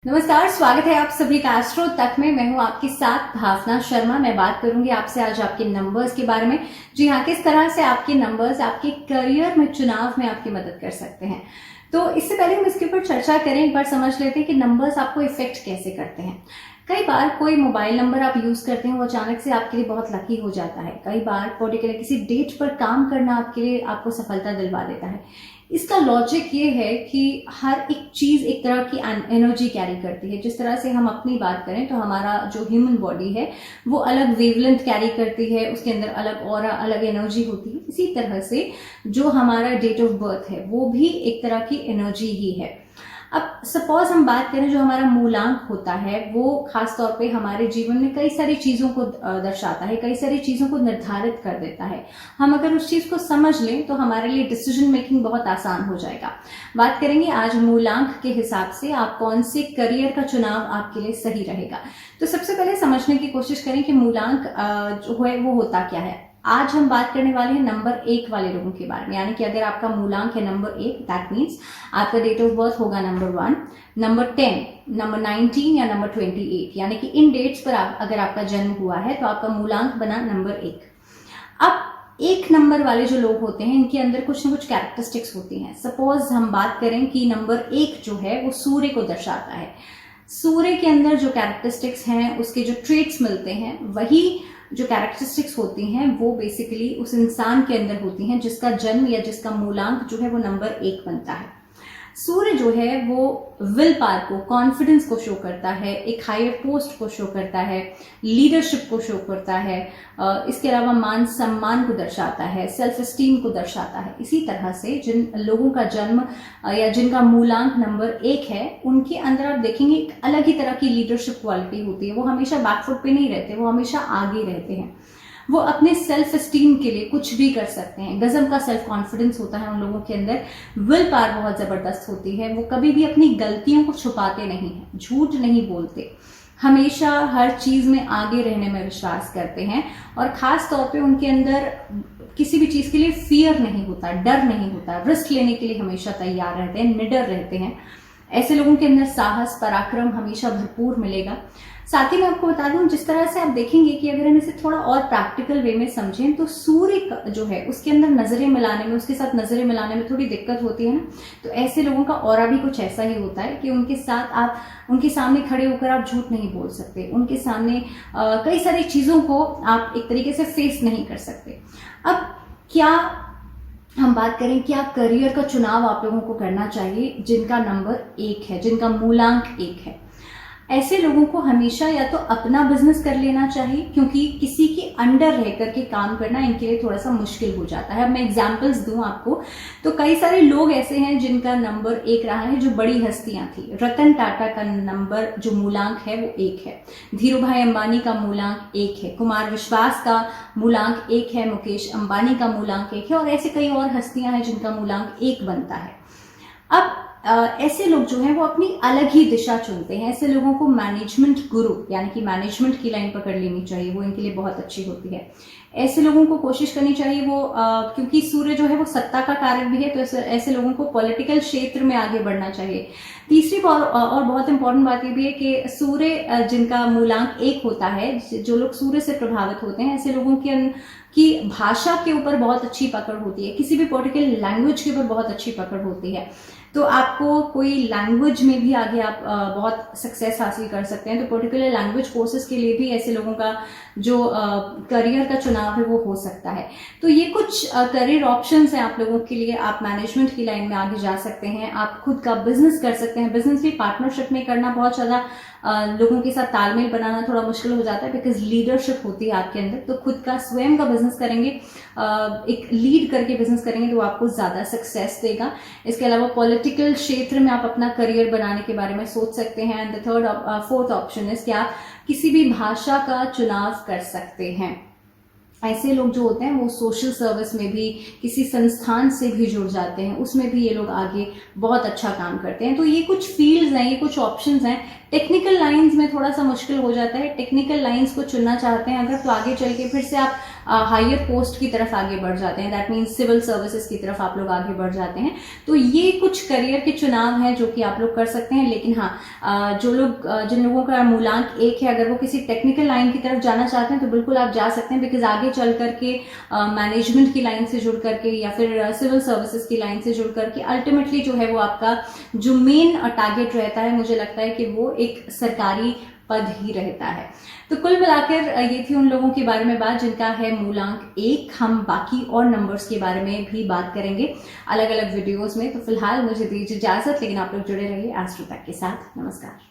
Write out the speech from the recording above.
नमस्कार, स्वागत है आप सभी का एस्ट्रो तक में। मैं हूं आपके साथ भावना शर्मा। मैं बात करूंगी आपसे आज आपके नंबर्स के बारे में। जी हाँ, किस तरह से आपके नंबर्स आपके करियर में, चुनाव में आपकी मदद कर सकते हैं। तो इससे पहले हम इसके ऊपर चर्चा करें, एक बार समझ लेते हैं कि नंबर्स आपको इफेक्ट कैसे करते हैं। कई बार कोई मोबाइल नंबर आप यूज करते हैं वो अचानक से आपके लिए बहुत लकी हो जाता है। कई बार पर्टिकुलर किसी डेट पर काम करना आपके लिए आपको सफलता दिलवा देता है। इसका लॉजिक ये है कि हर एक चीज एक तरह की एनर्जी कैरी करती है। जिस तरह से हम अपनी बात करें तो हमारा जो ह्यूमन बॉडी है वो अलग वेवलेंथ कैरी करती है, उसके अंदर अलग ऑरा, अलग एनर्जी होती है। इसी तरह से जो हमारा डेट ऑफ बर्थ है वो भी एक तरह की एनर्जी ही है। अब सपोज हम बात करें, जो हमारा मूलांक होता है वो खासतौर पे हमारे जीवन में कई सारी चीजों को दर्शाता है, कई सारी चीजों को निर्धारित कर देता है। हम अगर उस चीज को समझ लें तो हमारे लिए डिसीजन मेकिंग बहुत आसान हो जाएगा। बात करेंगे आज मूलांक के हिसाब से आप कौन से करियर का चुनाव आपके लिए सही रहेगा। तो सबसे पहले समझने की कोशिश करें कि मूलांक जो है वो होता क्या है। आज हम बात करने वाले हैं नंबर 1 वाले लोगों के बारे में। यानी कि अगर आपका मूलांक है नंबर 1, दैट मीन्स आपका डेट ऑफ बर्थ होगा नंबर 1, नंबर 10, नंबर 19 या नंबर 28। यानी कि इन डेट्स पर अगर आपका जन्म हुआ है तो आपका मूलांक बना नंबर 1। अब 1 नंबर वाले जो लोग होते हैं इनके अंदर कुछ ना कुछ कैरेक्टरिस्टिक्स होती हैं। सपोज हम बात करें कि नंबर 1 जो है वो सूर्य को दर्शाता है। सूर्य के अंदर जो कैरेक्टरिस्टिक्स हैं, उसके जो ट्रेट्स मिलते हैं, वही जो कैरेक्टरिस्टिक्स होती हैं वो बेसिकली उस इंसान के अंदर होती हैं जिसका जन्म या जिसका मूलांक जो है वो नंबर 1 बनता है। सूर्य जो है वो विल पावर को, कॉन्फिडेंस को शो करता है, एक हायर पोस्ट को शो करता है, लीडरशिप को शो करता है, इसके अलावा मान सम्मान को दर्शाता है, सेल्फ एस्टीम को दर्शाता है। इसी तरह से जिन लोगों का जन्म या जिनका मूलांक नंबर 1 है उनके अंदर आप देखेंगे एक अलग ही तरह की लीडरशिप क्वालिटी होती है। वो हमेशा बैकफुट पे नहीं रहते, वो हमेशा आगे रहते हैं। वो अपने सेल्फ एस्टीम के लिए कुछ भी कर सकते हैं। गजब का सेल्फ कॉन्फिडेंस होता है उन लोगों के अंदर। विल पावर बहुत जबरदस्त होती है। वो कभी भी अपनी गलतियों को छुपाते नहीं हैं, झूठ नहीं बोलते, हमेशा हर चीज में आगे रहने में विश्वास करते हैं। और खास तौर पे उनके अंदर किसी भी चीज के लिए फियर नहीं होता, डर नहीं होता, रिस्क लेने के लिए हमेशा तैयार रहते हैं, निडर रहते हैं। ऐसे लोगों के अंदर साहस, पराक्रम हमेशा भरपूर मिलेगा। साथ ही मैं आपको बता दूं, जिस तरह से आप देखेंगे कि अगर हम इसे थोड़ा और प्रैक्टिकल वे में समझें तो सूर्य जो है उसके अंदर नजरें मिलाने में, उसके साथ नजरें मिलाने में थोड़ी दिक्कत होती है ना। तो ऐसे लोगों का ऑरा भी कुछ ऐसा ही होता है कि उनके साथ आप, उनके सामने खड़े होकर आप झूठ नहीं बोल सकते, उनके सामने कई सारी चीजों को आप एक तरीके से फेस नहीं कर सकते। अब क्या हम बात करें, क्या करियर का चुनाव आप लोगों को करना चाहिए जिनका नंबर 1 है, जिनका मूलांक 1 है। ऐसे लोगों को हमेशा या तो अपना बिजनेस कर लेना चाहिए, क्योंकि किसी के अंडर रह करके काम करना इनके लिए थोड़ा सा मुश्किल हो जाता है। अब मैं एग्जांपल्स दूं आपको तो कई सारे लोग ऐसे हैं जिनका नंबर 1 रहा है, जो बड़ी हस्तियां थी। रतन टाटा का नंबर जो मूलांक है वो 1 है, धीरू भाई अंबानी का मूलांक 1 है, कुमार विश्वास का मूलांक 1 है, मुकेश अंबानी का मूलांक 1 है, और ऐसे कई और हस्तियां हैं जिनका मूलांक 1 बनता है। अब ऐसे लोग जो हैं वो अपनी अलग ही दिशा चुनते हैं। ऐसे लोगों को मैनेजमेंट गुरु यानी कि मैनेजमेंट की लाइन पकड़ लेनी चाहिए, वो इनके लिए बहुत अच्छी होती है। ऐसे लोगों को कोशिश करनी चाहिए वो क्योंकि सूर्य जो है वो सत्ता का कारक भी है, तो ऐसे लोगों को पॉलिटिकल क्षेत्र में आगे बढ़ना चाहिए। तीसरी और बहुत इंपॉर्टेंट बात ये भी है कि सूर्य जिनका मूलांक 1 होता है, जो लोग सूर्य से प्रभावित होते हैं, ऐसे लोगों की भाषा के ऊपर बहुत अच्छी पकड़ होती है, किसी भी पर्टिकुलर लैंग्वेज के ऊपर बहुत अच्छी पकड़ होती है। तो आपको कोई लैंग्वेज में भी आगे आप बहुत सक्सेस हासिल कर सकते हैं। तो पर्टिकुलर लैंग्वेज कोर्सेज के लिए भी ऐसे लोगों का जो करियर का चुनाव है वो हो सकता है। तो ये कुछ करियर ऑप्शंस हैं आप लोगों के लिए। आप मैनेजमेंट की लाइन में आगे जा सकते हैं, आप खुद का बिजनेस कर सकते हैं। बिजनेस भी पार्टनरशिप में करना बहुत ज्यादा लोगों के साथ तालमेल बनाना थोड़ा मुश्किल हो जाता है, बिकॉज लीडरशिप होती है आपके अंदर। तो खुद का स्वयं का बिजनेस करेंगे, एक लीड करके बिजनेस करेंगे तो आपको ज्यादा सक्सेस देगा। इसके अलावा पॉलिटिकल क्षेत्र में आप अपना करियर बनाने के बारे में सोच सकते हैं। एंड द फोर्थ ऑप्शन है कि आप किसी भी भाषा का चुनाव कर सकते हैं। ऐसे लोग जो होते हैं वो सोशल सर्विस में भी, किसी संस्थान से भी जुड़ जाते हैं, उसमें भी ये लोग आगे बहुत अच्छा काम करते हैं। तो ये कुछ फील्ड्स हैं, ये कुछ ऑप्शंस हैं। टेक्निकल लाइंस में थोड़ा सा मुश्किल हो जाता है। टेक्निकल लाइंस को चुनना चाहते हैं अगर, तो आगे चल के फिर से आप हायर पोस्ट की तरफ आगे बढ़ जाते हैं, दैट मीन्स सिविल सर्विसेज की तरफ आप लोग आगे बढ़ जाते हैं। तो ये कुछ करियर के चुनाव हैं जो कि आप लोग कर सकते हैं। लेकिन हाँ, जिन लोगों का मूलांक 1 है, अगर वो किसी टेक्निकल लाइन की तरफ जाना चाहते हैं तो बिल्कुल आप जा सकते हैं, बिकॉज आगे चल करके मैनेजमेंट की लाइन से जुड़ करके या फिर सिविल सर्विसेज की लाइन से जुड़ करके अल्टीमेटली जो है वो आपका जो मेन टारगेट रहता है, मुझे लगता है कि वो एक सरकारी पद ही रहता है। तो कुल मिलाकर ये थी उन लोगों के बारे में बात जिनका है मूलांक 1। हम बाकी और नंबर्स के बारे में भी बात करेंगे अलग अलग वीडियोस में। तो फिलहाल मुझे दीजिए इजाजत, लेकिन आप लोग जुड़े रहिए एस्ट्रो तक के साथ। नमस्कार।